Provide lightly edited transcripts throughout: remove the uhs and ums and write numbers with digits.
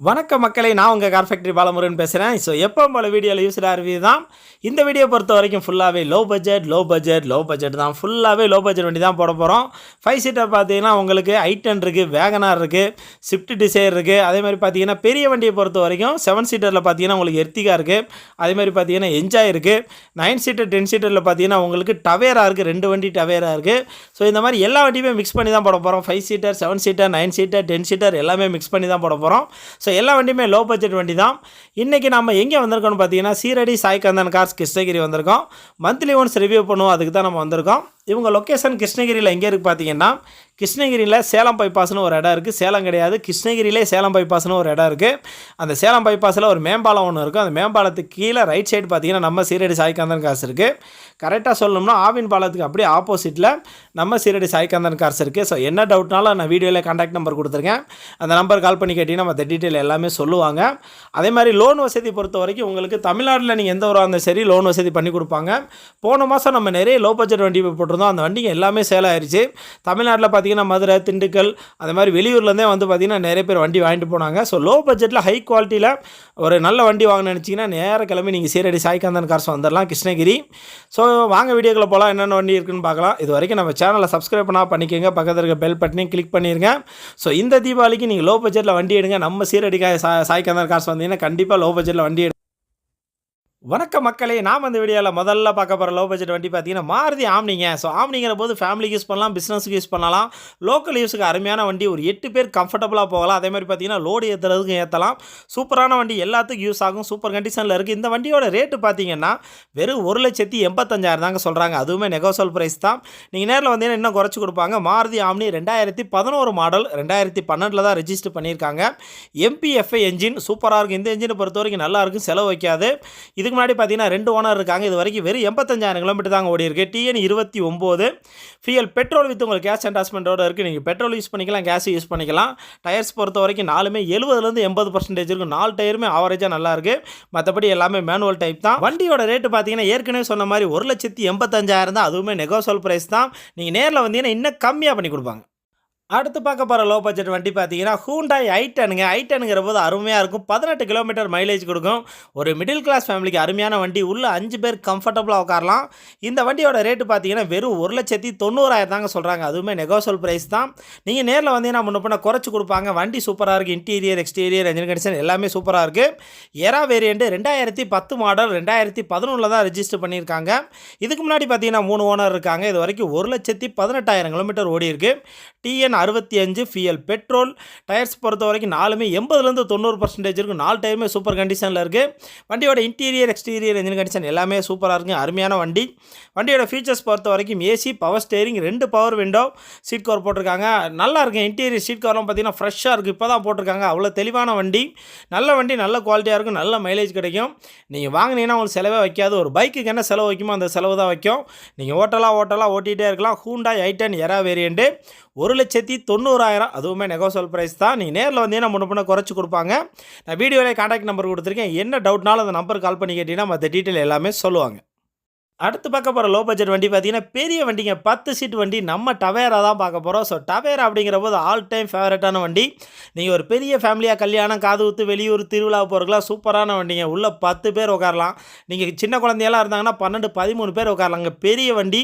வணக்க மக்களே, நான் உங்கள் கார் ஃபேக்ட்ரி பாலமுருகன் பேசுகிறேன். ஸோ எப்போ போல வீடியோவில் யூஸ்டாக ரிவ்யூ தான். இந்த வீடியோ பொறுத்த வரைக்கும் ஃபுல்லாகவே லோ பட்ஜெட் தான். ஃபுல்லாகவே லோ பட்ஜெட் வண்டி தான் போட போகிறோம். 5 சீட்டர் பார்த்தீங்கன்னா உங்களுக்கு i10 இருக்குது, வேகனார் இருக்குது, ஸ்விஃப்ட் டிசைர் இருக்குது. அதேமாதிரி பார்த்தீங்கன்னா பெரிய வண்டியை பொறுத்த வரைக்கும் 7 சீட்டரில் பார்த்தீங்கன்னா உங்களுக்கு எர்த்திகா இருக்குது. அதேமாதிரி பார்த்தீங்கன்னா என்ஜாய் இருக்குது. 9 சீட்டர் 10 சீட்டரில் பார்த்தீங்கன்னா உங்களுக்கு டவேரா இருக்குது. 2 வண்டி டவேரா இருக்குது. ஸோ இந்த மாதிரி எல்லா வண்டியுமே மிக்ஸ் பண்ணி தான் போட போகிறோம். 5 சீட்டர் 7 சீட்டர் 9 சீட்டர் 10 சீட்டர் எல்லாமே மிக்ஸ் பண்ணி தான் போட போகிறோம். ஸோ எல்லா வண்டியுமே லோ பட்ஜெட் வண்டி தான். இன்றைக்கி நம்ம எங்கே வந்திருக்கோம்னு பார்த்தீங்கன்னா சீரடி சாய் கந்தன் கார்ஸ் கிருஷ்ணகிரி வந்திருக்கோம். மந்த்லி ஒன்ஸ் ரிவ்யூ பண்ணுவோம், அதுக்கு தான் நம்ம வந்திருக்கோம். இவங்க லொக்கேஷன் கிருஷ்ணகிரியில் எங்கே இருக்குது பார்த்தீங்கன்னா, கிருஷ்ணகிரியில் சேலம் பைபாஸ்னு ஒரு இடம் இருக்குது. சேலம் கிடையாது, கிருஷ்ணகிரியிலே சேலம் பைபாஸ்னு ஒரு இடம் இருக்குது. அந்த சேலம் பைபாஸில் ஒரு மேம்பாலம் ஒன்று இருக்கும். அந்த மேம்பாலத்துக்கு கீழே ரைட் சைடு பார்த்தீங்கன்னா நம்ம சீரடி சாய் கந்தன் கார்ஸ் இருக்குது. கரெக்டாக சொல்லணும்னா ஆவின் பாலத்துக்கு அப்படியே ஆப்போசிட்டில் நம்ம சீரடி சாய் கந்தன் கார்ஸ் இருக்குது. ஸோ என்ன டவுட்னாலும் நான் வீடியோவில் கான்டாக்ட் நம்பர் கொடுத்துருக்கேன். அந்த நம்பர் கால் பண்ணி கேட்டிங்கன்னா மற்ற டீட்டெயில் எல்லாமே சொல்லுவாங்க. அதே மாதிரி லோன் வசதி பொறுத்த வரைக்கும் உங்களுக்கு தமிழ்நாட்டில் நீங்கள் எந்த ஒரு அந்த சரி லோன் வசதி பண்ணி கொடுப்பாங்க. போன மாதம் நம்ம நிறைய லோ பட்ஜெட் வண்டி போட்டிருந்தோம். அந்த வண்டிங்க எல்லாமே சேல் ஆயிடுச்சு. தமிழ்நாட்டில் பார்த்தீங்கன்னா மதுரை, திண்டுக்கல், அந்த மாதிரி வெளியூர்லேருந்தே வந்து பார்த்தீங்கன்னா நிறைய பேர் வண்டி வாங்கிட்டு போனாங்க. ஸோ லோ பட்ஜெட்டில் ஹை குவாலிட்டியில் ஒரு நல்ல வண்டி வாங்கணும்னு நினச்சிங்கன்னா நேர கிளம்பி நீங்கள் சீரடி சாய் கந்தன் கார்ஸ் வந்துடலாம் கிருஷ்ணகிரி. ஸோ வாங்க வீடியோக்குள்ள போகலாம், என்னென்ன வண்டி இருக்குன்னு பார்க்கலாம். இது வரைக்கும் நம்ம சேனலை சப்ஸ்கிரைப் பண்ணால் பண்ணிக்கோங்க, பக்கத்தில் இருக்க பெல் பட்டனையும் கிளிக் பண்ணிடுங்க. ஸோ இந்த தீபாவளிக்கு நீங்கள் லோ பட்ஜெட்டில் வண்டி எடுங்க. நம்ம சீரடி சாய் கந்தன் கார்ஸ் வந்தீங்கன்னா கண்டிப்பாக லோ பட்ஜெட்டில் வண்டி வணக்க மக்களே, நாம் அந்த வீடியோவில் முதல்ல பார்க்க போகிற லோ பட்ஜெட் வண்டி பார்த்தீங்கன்னா மாருதி ஆம்னிங்க. ஸோ ஆம்னிங்கிற போது ஃபேமிலிக்கு யூஸ் பண்ணலாம், பிஸ்னஸுக்கு யூஸ் பண்ணலாம், லோக்கல் யூஸுக்கு அருமையான வண்டி. ஒரு 8 பேர் கம்ஃபர்டபுளாக போகலாம். அதே மாதிரி பார்த்தீங்கன்னா லோடு ஏற்றுறதுக்கு ஏற்றலாம். சூப்பரான வண்டி, எல்லாத்துக்கும் யூஸ் ஆகும். சூப்பர் கண்டிஷனில் இருக்குது. இந்த வண்டியோட ரேட்டு பார்த்தீங்கன்னா வெறும் 1,85,000 தாங்க சொல்கிறாங்க. அதுவுமே நெகோசியபிள் ப்ரைஸ் தான். நீங்கள் நேரில் வந்தீங்கன்னா இன்னும் குறைச்சி கொடுப்பாங்க. மாருதி ஆம்னி 2011 மாடல், 2012 தான் ரெஜிஸ்டர் பண்ணியிருக்காங்க. MPFI என்ஜின் சூப்பராக இருக்குது. இந்த என்ஜினை பொறுத்த வரைக்கும் நல்லா இருக்கும், செலவு வைக்காது. இதுக்கு முன்னாடி பார்த்தீங்கன்னா 2 ஓனர் இருக்காங்க. இது வரைக்கும் வெறும் 85,000 கிலோமீட்டர் தாங்க ஓடி இருக்குது. TN 29 ஃபியல் பெட்ரோல் வித் உங்களுக்கு கேஸ் அட்டாச்மெண்ட்டோட இருக்குது. நீங்கள் பெட்ரோல் யூஸ் பண்ணிக்கலாம், கேஸ் யூஸ் பண்ணிக்கலாம். டயர்ஸ் பொறுத்த வரைக்கும் 4மே 70லேருந்து 80% இருக்கும். 4 டயருமே ஆவரேஜாக நல்லா இருக்குது. மற்றபடி எல்லாமே மேனுவல் டைப் தான். வண்டியோட ரேட்டு பார்த்தீங்கன்னா ஏற்கனவே சொன்ன மாதிரி 1,85,000 தான். அதுவுமே நெகோசியபிள் ப்ரைஸ் தான். நீங்கள் நேரில் வந்தீங்கன்னா இன்னும் கம்மியாக பண்ணி கொடுப்பாங்க. அடுத்து பார்க்க போகிற லோ பட்ஜெட் வண்டி பார்த்தீங்கன்னா ஹூண்டாய் i10ங்க. i10ங்கிற போது அருமையாக இருக்கும். 18 கிலோமீட்டர் மைலேஜ் கொடுக்கும். ஒரு மிடில் கிளாஸ் ஃபேமிலிக்கு அருமையான வண்டி. உள்ள 5 பேர் கம்ஃபர்டபுளாக உட்காரலாம். இந்த வண்டியோட ரேட்டு பார்த்தீங்கன்னா வெறும் 1,90,000 தாங்க சொல்கிறாங்க. அதுவுமே நெகோசியபிள் ப்ரைஸ் தான். நீங்கள் நேரில் வந்தீங்கன்னா முன்ன பின்ன குறைச்சி கொடுப்பாங்க. வண்டி சூப்பராக இருக்குது. இன்டீரியர், எக்ஸ்டீரியர், என்ஜின் கண்டிஷன் எல்லாமே சூப்பராக இருக்குது. எரா வேரியண்ட்டு 2010 மாடல், 2011 தான் ரெஜிஸ்டர் பண்ணியிருக்காங்க. இதுக்கு முன்னாடி பார்த்தீங்கன்னா 3 ஓனர் இருக்காங்க. இது வரைக்கும் 1,18,000 கிலோமீட்டர் ஓடி இருக்குது. TN 65 ஃபியல் petrol. டயர்ஸ் பொறுத்த வரைக்கும் 4மே 80லேருந்து 90% இருக்கும். 4 டயருமே சூப்பர் கண்டிஷனில் இருக்குது. வண்டியோட இன்டீரியர், எக்ஸ்டீரியர், என்ஜின் கண்டிஷன் எல்லாமே சூப்பராக இருக்குது. அருமையான வண்டி. வண்டியோட ஃபீச்சர்ஸ் பொறுத்த வரைக்கும் AC, power steering, 2 power window, seat cover போட்டிருக்காங்க. நல்லா இருக்குது. இன்டீரியர் சீட் கவர்லாம் பார்த்தீங்கன்னா ஃப்ரெஷ்ஷாக இருக்குது. இப்போ தான் போட்டிருக்காங்க. அவ்வளோ தெளிவான வண்டி. நல்ல வண்டி, நல்ல குவாலிட்டியாக இருக்கும். நல்ல மைலேஜ் கிடைக்கும். நீங்கள் வாங்கினீங்கன்னா உங்களுக்கு செலவே வைக்காது. ஒரு பைக்குக்கு என்ன செலவு வைக்குமோ அந்த செலவு தான் வைக்கும். நீங்கள் ஓட்டிகிட்டே இருக்கலாம். Hyundai i10 Era variant 1,90,000. அதுவுமே நெகோசியபிள் ப்ரைஸ் தான். நீங்கள் நேரில் வந்தீங்கன்னா முன்ன பின்ன குறைச்சி கொடுப்பாங்க. நான் வீடியோவிலே கான்டாக்ட் நம்பர் கொடுத்துருக்கேன். என்ன டவுட்னாலும் அந்த நம்பர் கால் பண்ணி கேட்டிங்கன்னா மற்ற டீட்டெயில் எல்லாமே சொல்லுவாங்க. அடுத்து பார்க்க போகிற லோ பட்ஜெட் வண்டி பார்த்தீங்கன்னா பெரிய வண்டிங்க, 10 சீட் வண்டி. நம்ம டவேரா தான் பார்க்க போகிறோம். ஸோ டவேரா அப்படிங்கிற போது ஆல் டைம் ஃபேவரட்டான வண்டி. நீங்கள் ஒரு பெரிய ஃபேமிலியாக கல்யாணம், காது ஊத்து, வெளியூர் திருவிழா போகிறதுலாம் சூப்பரான வண்டிங்க. உள்ள 10 பேர் உட்காரலாம். நீங்கள் சின்ன குழந்தையெல்லாம் இருந்தாங்கன்னா 12, 13 பேர் உட்காரலாங்க. பெரிய வண்டி.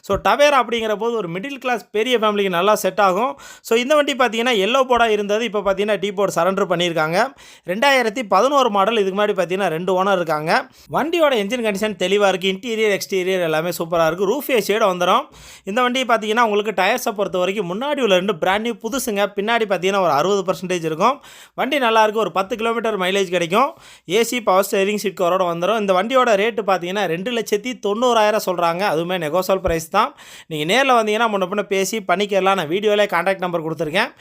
ஸோ டவேரா அப்படிங்கிற போது ஒரு மிடில் கிளாஸ் பெரிய ஃபேமிலிக்கு நல்லா செட் ஆகும். ஸோ இந்த வண்டி பார்த்தீங்கன்னா எல்லோ போர்டாக இருந்தது. இப்போ பார்த்தீங்கன்னா டீ போர்டு சரண்டர் பண்ணியிருக்காங்க. 2011 மாடல். இதுக்கு முன்னாடி பார்த்தீங்கன்னா 2 ஓனர் இருக்காங்க. வண்டியோட என்ஜின் கண்டிஷன் தெளிவாக இருக்குது. இன்டீரியர், எக்ஸ்டீரியர் எல்லாமே சூப்பராக இருக்குது. ரூஃப் ஏசியோட வந்துடும். இந்த வண்டி பார்த்தீங்கன்னா உங்களுக்கு டயர்ஸை பொறுத்த வரைக்கும் முன்னாடி உள்ள 2 பிராண்ட் நியூ புதுசுங்க. பின்னாடி பார்த்தீங்கன்னா ஒரு 60% இருக்கும். வண்டி நல்லாயிருக்கு. ஒரு 10 கிலோமீட்டர் மைலேஜ் கிடைக்கும். ஏசி, பவர் ஸ்டேரிங், சீட் கவரோட வந்துடும். இந்த வண்டியோட ரேட்டு பார்த்தீங்கன்னா 2,90,000 சொல்கிறாங்க. அதுவுமே நெகோசியபிள் ப்ரைஸ் தான். நீங்கள் நேரில் வந்தீங்கன்னா முன்ன பின்ன பேசி பண்ணிக்கலாம். நான் வீடியோவிலே கான்டாக்ட் நம்பர் கொடுத்துருக்கேன்.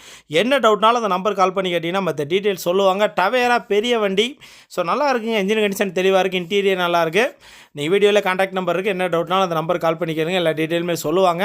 என்ன டவுட்னாலும் அந்த நம்பர் கால் பண்ணி கேட்டிங்கன்னா மற்ற டீட்டெயில் சொல்லுவாங்க. டவேரா பெரிய வண்டி. ஸோ நல்லா இருக்குங்க. என்ஜின் கண்டிஷன் தெளிவாக இருக்குது. இன்டீரியர் நல்லாயிருக்கு. நீங்கள் வீடியோவில் கான்டாக்ட் நம்பர் இருக்குது. என்ன டவுட்னாலும் அந்த நம்பர் கால் பண்ணிக்கிறீங்க. எல்லா டீட்டெயிலுமே சொல்லுவாங்க.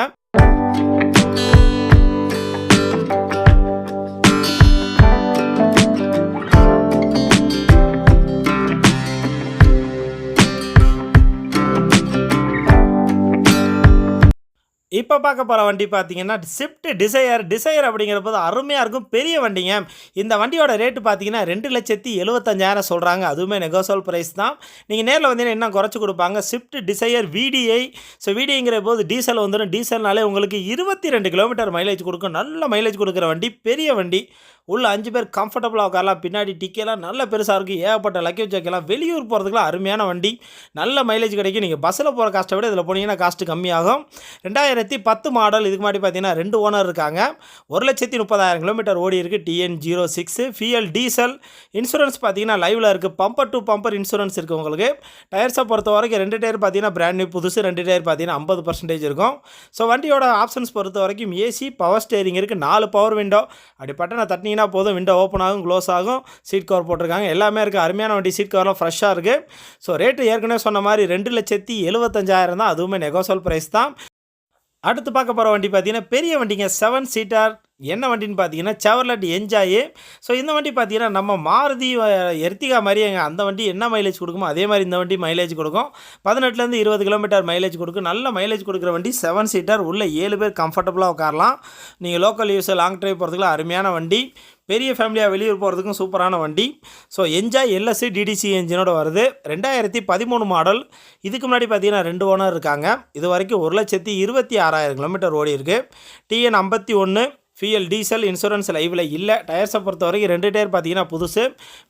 இப்போ பார்க்க போகிற வண்டி பார்த்தீங்கன்னா ஸ்விஃப்ட் டிசையர் அப்படிங்கிறப்போது அருமையாக இருக்கும், பெரிய வண்டிங்க. இந்த வண்டியோட ரேட்டு பார்த்தீங்கன்னா 2,75,000 சொல்கிறாங்க. அதுவுமே நெகோசியபிள் ப்ரைஸ் தான். நீங்கள் நேரில் வந்தீங்கன்னா இன்னும் குறைச்சி கொடுப்பாங்க. Swift desire VDI. ஸோ விடிங்கிற போது டீசல் வந்துடும். டீசல்னாலே உங்களுக்கு 22 கிலோமீட்டர் மைலேஜ் கொடுக்கும். நல்ல மைலேஜ் கொடுக்குற வண்டி, பெரிய வண்டி. உள்ள 5 பேர் கம்ஃபர்டபுளாக உட்காரலாம். பின்னாடி டிக்கெல்லாம் நல்ல பெருசாக இருக்குது. ஏகப்பட்ட லக்கேஜ் வைக்கலாம். வெளியூர் போகிறதுக்குலாம் அருமையான வண்டி. நல்ல மைலேஜ் கிடைக்கும். நீங்கள் பஸ்ஸில் போகிற காஸ்ட்டை விட இதில் போனீங்கன்னா காஸ்ட்டு கம்மியாகும். 2010 மாடல். இதுக்கு முன்னாடி பார்த்தீங்கன்னா 2 ஓனர் இருக்காங்க. 1,30,000 கிலோமீட்டர் ஓடி இருக்குது. TN06 ஃபியல் diesel. இன்சூரன்ஸ் பார்த்தீங்கன்னா லைவில் இருக்குது. பம்பர் டு பம்பர் இன்சூரன்ஸ் இருக்குது உங்களுக்கு. டயர்ஸை பொறுத்த வரைக்கும் 2 டயர் பார்த்தீங்கன்னா பிராண்ட் நியூ புதுசு, 2 டயர் பார்த்தீங்கன்னா 50% இருக்கும். ஸோ வண்டியோட ஆப்ஷன்ஸ் பொறுத்த வரைக்கும் ஏசி, பவர் ஸ்டேரிங் இருக்குது, 4 பவர் விண்டோ. அப்படி பட்டனை தட்டினீங்கன்னா போதும், விண்டோ ஓப்பன் ஆகும், க்ளோஸ் ஆகும். சீட் கவர் போட்டிருக்காங்க, எல்லாமே இருக்குது. அருமையான வண்டி. சீட் கவர்லாம் ஃப்ரெஷ்ஷாக இருக்குது. ஸோ ரேட்டு ஏற்கனவே சொன்ன மாதிரி 2,75,000 தான். அதுவுமே நெகோசியபிள் ப்ரைஸ் தான். அடுத்து பார்க்க போகிற வண்டி பார்த்தீங்கன்னா பெரிய வண்டிங்க, 7 சீட்டர். என்ன வண்டின்னு பார்த்தீங்கன்னா செவர்லெட் என்ஜாய். ஸோ இந்த வண்டி பார்த்தீங்கன்னா நம்ம மாருதி எர்த்திகா மாதிரி அந்த வண்டி என்ன மைலேஜ் கொடுக்குமோ அதே மாதிரி இந்த வண்டி மைலேஜ் கொடுக்கும். 18லேருந்து 20 கிலோமீட்டர் மைலேஜ் கொடுக்கும். நல்ல மைலேஜ் கொடுக்குற வண்டி. 7 சீட்டர். உள்ள 7 பேர் கம்ஃபர்டபுளாக உட்காரலாம். நீங்கள் லோக்கல் யூஸ், லாங் ட்ரைவ் போகிறதுக்குலாம் அருமையான வண்டி. பெரிய ஃபேமிலியாக வெளியூர் போகிறதுக்கும் சூப்பரான வண்டி. ஸோ என்ஜாய் எல்எஸ்சி டிடிசி என்ஜினோட வருது. 2013 மாடல். இதுக்கு முன்னாடி பார்த்தீங்கன்னா 2 ஓனர் இருக்காங்க. இது வரைக்கும் 1,26,000 கிலோமீட்டர் ஓடி இருக்குது. TN51 ஃபியல் diesel. இன்சூரன்ஸ் லைவில் இல்லை. டயர்ஸை பொறுத்த வரைக்கும் 2 டயர் பார்த்தீங்கன்னா புதுசு.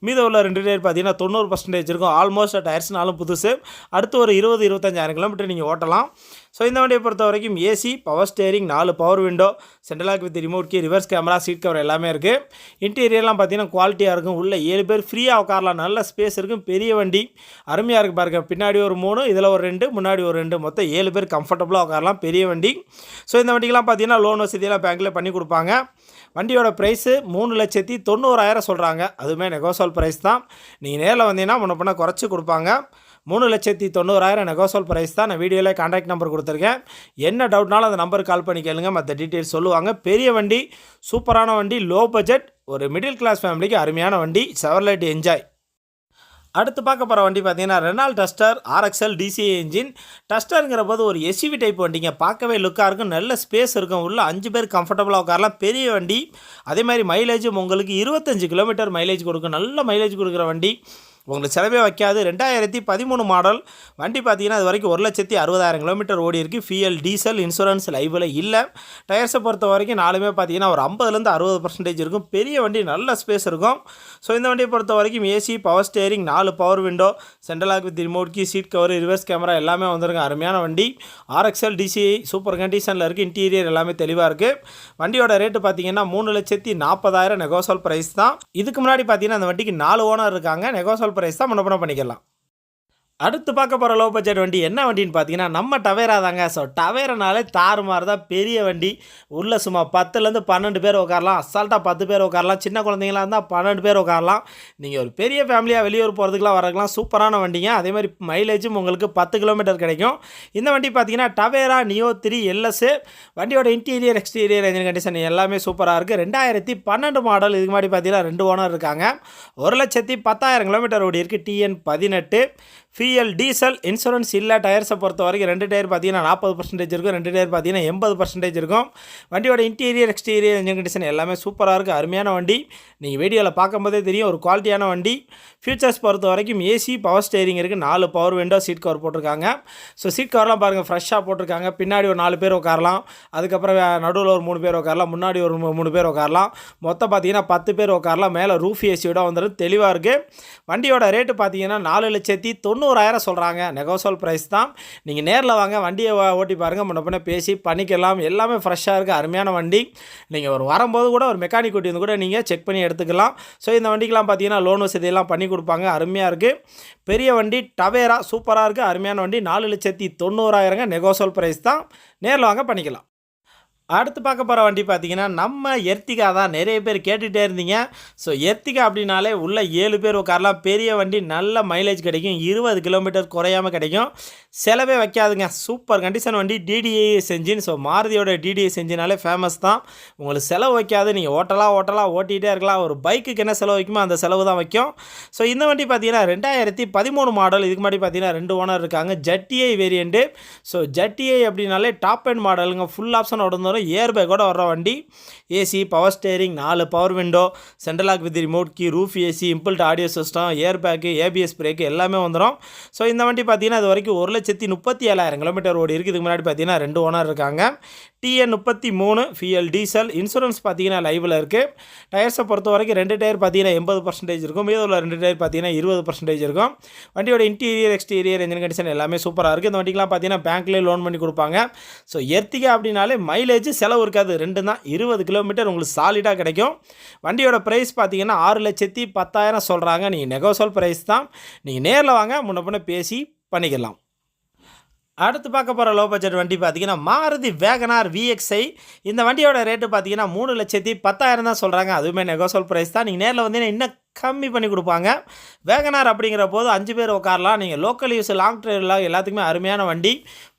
மீத உள்ள 2 டயர் பார்த்தீங்கன்னா 90% இருக்கும். ஆல்மோஸ்ட் டயர்ஸ்னாலும் புதுசு. அடுத்து ஒரு 20-25,000 கிலோமீட்டர் நீங்கள் ஓட்டலாம். ஸோ இந்த வண்டியை பொறுத்த வரைக்கும் AC, power steering, 4 power window, central lock with remote key, reverse camera, seat cover எல்லாமே இருக்குது. இன்டீரியர்லாம் பார்த்தீங்கன்னா குவாலிட்டியாக இருக்கும். உள்ள 7 பேர் ஃப்ரீயாக உட்காரலாம். நல்ல ஸ்பேஸ் இருக்கும். பெரிய வண்டி அருமையாக இருக்குது பாருங்க. பின்னாடி ஒரு 3, இதில் ஒரு 2, முன்னாடி ஒரு 2, மொத்தம் 7 பேர் கம்ஃபர்டபுளாக உட்காரலாம். பெரிய வண்டி. ஸோ இந்த வண்டிக்கெலாம் பார்த்தீங்கன்னா லோன் வசதியெல்லாம் பேங்க்கில் பண்ணி கொடுப்பாங்க. வண்டியோட ப்ரைஸு 3,90,000 சொல்கிறாங்க. அதுவுமே நெகோசியபிள் ப்ரைஸ் தான். நீங்கள் நேரில் வந்தீங்கன்னா முன்ன பின்ன குறைச்சி கொடுப்பாங்க. 3,90,000 நெகோசியபிள் ப்ரைஸ் தான். நான் வீடியோவில் கான்டாக்ட் நம்பர் கொடுத்துருக்கேன். என்ன டவுட்னாலும் அந்த நம்பருக்கு கால் பண்ணி கேளுங்க. மற்ற டீட்டெயில்ஸ் சொல்லுவாங்க. பெரிய வண்டி, சூப்பரான வண்டி, லோ பட்ஜெட், ஒரு மிடில் கிளாஸ் ஃபேமிலிக்கு அருமையான வண்டி. Chevrolet Enjoy. அடுத்து பார்க்க போகிற வண்டி பார்த்தீங்கன்னா Renault Duster RXL DCI engine. டஸ்டருங்கிற போது ஒரு எஸ்யூவி டைப் வண்டிங்க. பார்க்கவே லுக்காக இருக்கும். நல்ல ஸ்பேஸ் இருக்கும். உள்ள 5 பேர் கம்ஃபர்டபுளாக உட்காரலாம். பெரிய வண்டி. அதே மாதிரி மைலேஜும் உங்களுக்கு 25 கிலோமீட்டர் மைலேஜ் கொடுக்கும். நல்ல மைலேஜ் கொடுக்குற வண்டி. உங்களுக்கு செலவே வைக்காது. 2013 மாடல். வண்டி பார்த்தீங்கன்னா இது வரைக்கும் 1,60,000 கிலோமீட்டர் ஓடி இருக்குது. ஃபியல் டீசல். இன்சூரன்ஸ் லைவில் இல்லை. டயர்ஸை பொறுத்த வரைக்கும் 4மே பார்த்தீங்கன்னா ஒரு 50லேருந்து 60% இருக்கும். பெரிய வண்டி. நல்ல ஸ்பேஸ் இருக்கும். ஸோ இந்த வண்டியை பொறுத்த வரைக்கும் AC, power steering, 4 power window, central lock with remote key, seat cover, reverse camera எல்லாமே வந்துருங்க. அருமையான வண்டி. RXL DCI சூப்பர் கண்டிஷனில் இருக்குது. இன்டீரியர் எல்லாமே தெளிவாக இருக்குது. வண்டியோட ரேட்டு பார்த்தீங்கன்னா 3,40,000 நெகோசியபிள் ப்ரைஸ் தான். இதுக்கு முன்னாடி பார்த்தீங்கன்னா அந்த வண்டிக்கு 4 ஓனர் இருக்காங்க. நெகோசியபிள் ப்ரைஸ் தான். முன்ன பண்ணிக்கலாம். அடுத்து பார்க்க போகிற லோ பட்ஜெட் வண்டி என்ன வண்டின்னு பார்த்தீங்கன்னா நம்ம டவேரா தாங்க. ஸோ டவேரானாலே தாறுமாறு தான். பெரிய வண்டி. உள்ள சும்மா 10லேருந்து 12 பேர் உட்காரலாம். அசால்ட்டாக 10 பேர் உட்காரலாம். சின்ன குழந்தைங்களாக இருந்தால் 12 பேர் உட்காரலாம். நீங்கள் ஒரு பெரிய ஃபேமிலியாக வெளியூர் போகிறதுக்குலாம் வரக்கலாம். சூப்பரான வண்டிங்க. அதே மாதிரி மைலேஜும் உங்களுக்கு 10 கிலோமீட்டர் கிடைக்கும். இந்த வண்டி பார்த்தீங்கன்னா டவேரா நியோ 3 LS. வண்டியோட இன்டீரியர், எக்ஸ்டீரியர், என்ஜின் கண்டிஷன் எல்லாமே சூப்பராக இருக்குது. 2012 மாடல். இதுக்கு முன்னாடி பார்த்தீங்கன்னா 2 ஓனர் இருக்காங்க. 1,10,000 கிலோமீட்டர் ஓடி இருக்குது. TN18 ஃபியல் diesel. இன்சூரன்ஸ் இல்லை. டயர்ஸை பொறுத்த வரைக்கும் 2 டயர் பார்த்தீங்கன்னா 40% இருக்கும். 2 டயர் பார்த்தீங்கன்னா 80% இருக்கும். வண்டியோட இன்டீரியர், எக்ஸ்டீரியர், என்ஜின் கண்டிஷன் எல்லாமே சூப்பராக இருக்குது. அருமையான வண்டி. நீங்கள் வீடியோவில் பார்க்கும்போதே தெரியும் ஒரு குவாலிட்டியான வண்டி. ஃபியூச்சர்ஸ் பொறுத்த வரைக்கும் ஏசி, பவர் ஸ்டேரிங் இருக்குது, 4 பவர் விண்டோ, சீட் கவர் போட்டிருக்காங்க. ஸோ சீட் கவர்லாம் பாருங்கள் ஃப்ரெஷ்ஷாக போட்டிருக்காங்க. பின்னாடி ஒரு 4 பேர் உட்காரலாம். அதுக்கப்புறம் நடுவில் ஒரு 3 பேர் உட்காரலாம். முன்னாடி ஒரு 3 பேர் உட்காரலாம். மொத்தம் பார்த்தீங்கன்னா 10 பேர் உட்காரலாம். மேலே ரூஃப் ஏசியோட வந்துடும். தெளிவாக இருக்குது. வண்டியோட ரேட்டு பார்த்தீங்கன்னா 4,90,000 சொல்கிறாங்க. நெகோசியபிள் ப்ரைஸ் தான். நீங்கள் நேரில் வாங்க, வண்டியை ஓட்டி பாருங்கள். முன்ன பின்ன பேசி பண்ணிக்கலாம். எல்லாமே ஃப்ரெஷ்ஷாக இருக்குது. அருமையான வண்டி. நீங்கள் ஒரு வரும்போது கூட ஒரு மெக்கானிக் ஓட்டி வந்து கூட நீங்கள் செக் பண்ணி எடுத்துக்கலாம். ஸோ இந்த வண்டிக்கெலாம் பார்த்தீங்கன்னா லோன் வசதியெல்லாம் பண்ணி கொடுப்பாங்க. அருமையாக இருக்குது. பெரிய வண்டி. டவேரா சூப்பராக இருக்குது. அருமையான வண்டி. 4,90,000 நெகோசியபிள் ப்ரைஸ் தான். நேரில் வாங்க பண்ணிக்கலாம். அடுத்து பார்க்க போகிற வண்டி பார்த்தீங்கன்னா நம்ம எர்த்திகா தான். நிறைய பேர் கேட்டுகிட்டே இருந்தீங்க. ஸோ எர்த்திகா அப்படின்னாலே உள்ள 7 பேர் உட்காரலாம். பெரிய வண்டி, நல்ல மைலேஜ் கிடைக்கும், 20 கிலோமீட்டர் குறையாமல் கிடைக்கும், செலவே வைக்காதுங்க. சூப்பர் கண்டிஷன் வண்டி, டிடிஐஎஸ் என்ஜின். ஸோ மாருதியோட டிடிஐஎஸ் என்ஜினாலே ஃபேமஸ் தான். உங்களுக்கு செலவு வைக்காது, நீங்கள் ஓட்டலாம் ஓட்டிகிட்டே இருக்கலாம். ஒரு பைக்குக்கு என்ன செலவு வைக்குமோ அந்த செலவு தான் வைக்கும். ஸோ இந்த வண்டி பார்த்தீங்கன்னா 2013 மாடல். இதுக்கு முன்னாடி பார்த்தீங்கன்னா 2 ஓனர் இருக்காங்க. ஜட்டிஐ வேரியண்ட்டு. ஸோ ஜட்டிஐ அப்படின்னாலே டாப் அண்ட் மாடலுங்க. ஃபுல் ஆப்ஷனோட வரும், ஏர் பேக்கோட வர்ற வண்டி. AC, power steering, 4 power window, central lock with remote key, roof AC, inbuilt audio system, air bag, ABS brake எல்லாமே வந்துடும். ஸோ இந்த வண்டி பார்த்தீங்கன்னா இது வரைக்கும் 1,37,000 கிலோமீட்டர் ஓடி இருக்குது. இதுக்கு முன்னாடி பார்த்தீங்கன்னா 2 ஓனர் இருக்காங்க. TN 33 ஃபியல் diesel. இன்சூரன்ஸ் பார்த்தீங்கன்னா லைவில் இருக்குது. டயர்ஸை பொறுத்த வரைக்கும் 2 டயர் பார்த்தீங்கன்னா 80% இருக்கும், மீது உள்ள 2 டயர் பார்த்தீங்கன்னா 20% இருக்கும். வண்டியோட இன்டீரியர் எக்ஸ்டீரியர் என்ஜின் கண்டிஷன் எல்லாமே சூப்பராக இருக்குது. இந்த வண்டிக்கெலாம் பார்த்தீங்கன்னா பேங்க்லேயே லோன் பண்ணி கொடுப்பாங்க. ஸோ எர்த்திகா அப்படின்னாலே மைலேஜ் செலவு இருக்காது, 2 தான். 20 கிலோமீட்டர் உங்களுக்கு சாலிடாக கிடைக்கும். வண்டியோட ப்ரைஸ் பார்த்தீங்கன்னா 6,10,000 சொல்கிறாங்க. நீங்கள் நெகோசியல் ப்ரைஸ் தான். நீங்கள் நேரில் வாங்க, முன்ன பின்ன பேசி பண்ணிக்கலாம். அடுத்து பார்க்க போகிற லோ பட்ஜெட் வண்டி பார்த்தீங்கன்னா மாருதி வேகனார் VXi. இந்த வண்டியோட ரேட்டு பார்த்தீங்கன்னா 3,10,000 தான் சொல்கிறாங்க. அதுவுமே நெகோசியல் ப்ரைஸ் தான். நீங்கள் நேரில் வந்தீங்கன்னா இன்னும் கம்மி பண்ணி கொடுப்பாங்க. வேகனார் அப்படிங்கிற போது 5 பேர் உட்காரலாம். நீங்கள் லோக்கல் யூஸ், லாங் ட்ரைவில் எல்லாத்துக்குமே அருமையான வண்டி.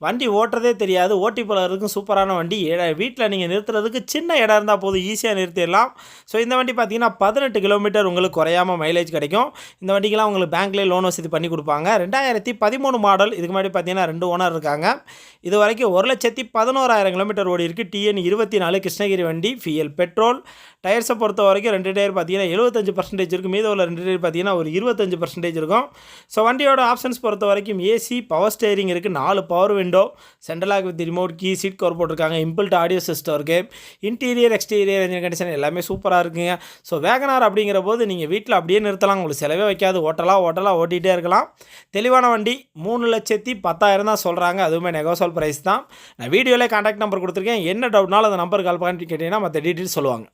வண்டி ஓட்டுறதே தெரியாது, ஓட்டி போகிறதுக்கும் சூப்பரான வண்டி. வீட்டில் நீங்கள் நிறுத்துறதுக்கு சின்ன இடம் இருந்தால் போதும், ஈஸியாக நிறுத்திடலாம். ஸோ இந்த வண்டி பார்த்தீங்கன்னா 18 கிலோமீட்டர் உங்களுக்கு குறையாமல் மைலேஜ் கிடைக்கும். இந்த வண்டிக்கெலாம் உங்களுக்கு பேங்க்லேயே லோன் வசதி பண்ணி கொடுப்பாங்க. 2013 மாடல். இதுக்கு முன்னாடி பார்த்தீங்கன்னா 2 ஓனர் இருக்காங்க. இது வரைக்கும் 1,11,000 கிலோமீட்டர் ஓடி இருக்குது. TN 24 கிருஷ்ணகிரி வண்டி, ஃபியல் பெட்ரோல். டயர்ஸை பொறுத்த வரைக்கும் 2 டயர் பார்த்தீங்கன்னா 75% இருக்குது, மீது உள்ள 2 டயர் பார்த்தீங்கன்னா ஒரு 25% இருக்கும். ஸோ வண்டியோட ஆப்ஷன்ஸ் பொறுத்த வரைக்கும் ஏசி, பவர் ஸ்டேரிங் இருக்குது, 4 power window, central lock with remote key, seat cover போட்டிருக்காங்க, இம்பிள்ட் ஆடியோ சிஸ்டம் இருக்குது, இன்டீரியர் எக்ஸ்டீரியர் என்ஜின் கண்டிஷன் எல்லாமே சூப்பராக இருக்குங்க. ஸோ வேகனார் அப்படிங்கிற போது நீங்கள் வீட்டில் அப்படியே நிறுத்தலாம், உங்களுக்கு செலவே வைக்காது, ஓட்டலாம் ஓட்டிகிட்டே இருக்கலாம். தெளிவான வண்டி. 3,10,000 தான் சொல்கிறாங்க. அதுவுமே நெகோசியல் ப்ரைஸ் தான். நான் வீடியோவிலே கான்டாக்ட் நம்பர் கொடுத்துருக்கேன். என்ன டவுட்னாலும் அந்த நம்பர் கால் பண்ணி கேட்டிங்கன்னா மற்ற டீட்டெயில்ஸ் சொல்லுவாங்க.